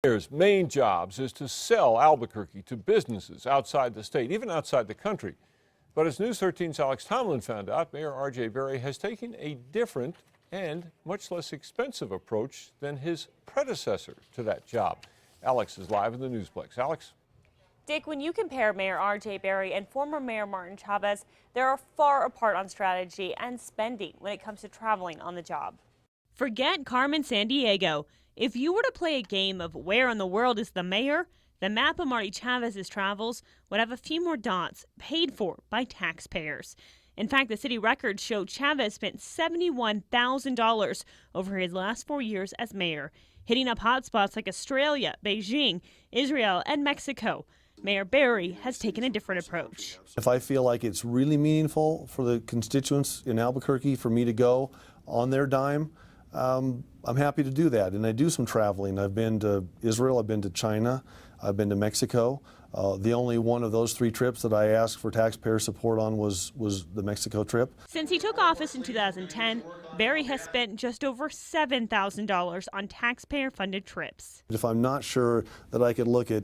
Mayor's main jobs is to sell Albuquerque to businesses outside the state, even outside the country. But as News 13's Alex Tomlin found out, Mayor R.J. Berry has taken a different and much less expensive approach than his predecessor to that job. Alex is live in the Newsplex. Alex? Dick, when you compare Mayor R.J. Berry and former Mayor Martin Chavez, they are far apart on strategy and spending when it comes to traveling on the job. Forget Carmen Sandiego. If you were to play a game of where in the world is the mayor, the map of Marty Chavez's travels would have a few more dots paid for by taxpayers. In fact, the city records show Chavez spent $71,000 over his last 4 years as mayor, hitting up hotspots like Australia, Beijing, Israel, and Mexico. Mayor Berry has taken a different approach. If I feel like it's really meaningful for the constituents in Albuquerque for me to go on their dime, I'm happy to do that. And I do some traveling. I've been to Israel, I've been to China, I've been to Mexico. The only one of those 3 trips that I asked for taxpayer support on was the Mexico trip. Since he took office in 2010, Berry has spent just over $7,000 on taxpayer-funded trips. If I'm not sure that I could look at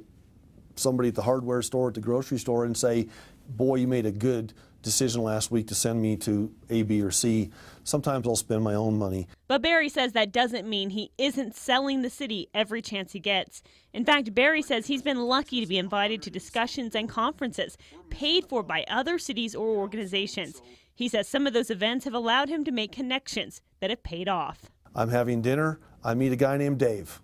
somebody at the hardware store, at the grocery store, and say, boy, you made a good decision last week to send me to A, B, or C, sometimes I'll spend my own money. But Berry says that doesn't mean he isn't selling the city every chance he gets. In fact, Berry says he's been lucky to be invited to discussions and conferences paid for by other cities or organizations. He says some of those events have allowed him to make connections that have paid off. I'm having dinner. I meet a guy named Dave.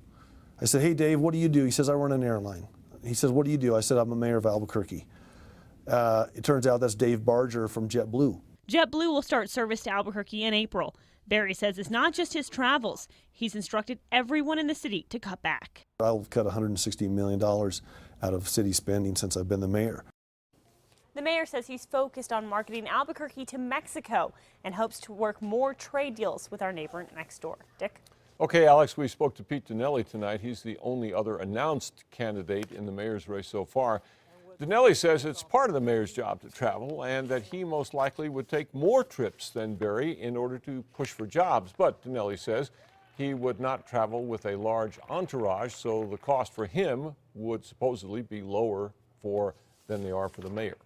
I said, hey, Dave, what do you do? He says, I run an airline. He says, what do you do? I said, I'm a mayor of Albuquerque. It turns out that's Dave Barger from JetBlue. JetBlue will start service to Albuquerque in April. Berry says it's not just his travels. He's instructed everyone in the city to cut back. I've cut $160 million out of city spending since I've been the mayor. The mayor says he's focused on marketing Albuquerque to Mexico and hopes to work more trade deals with our neighbor next door. Dick? Okay, Alex, we spoke to Pete Donnelly tonight. He's the only other announced candidate in the mayor's race so far. Donnelly says it's part of the mayor's job to travel and that he most likely would take more trips than Berry in order to push for jobs. But Donnelly says he would not travel with a large entourage, so the cost for him would supposedly be lower than they are for the mayor.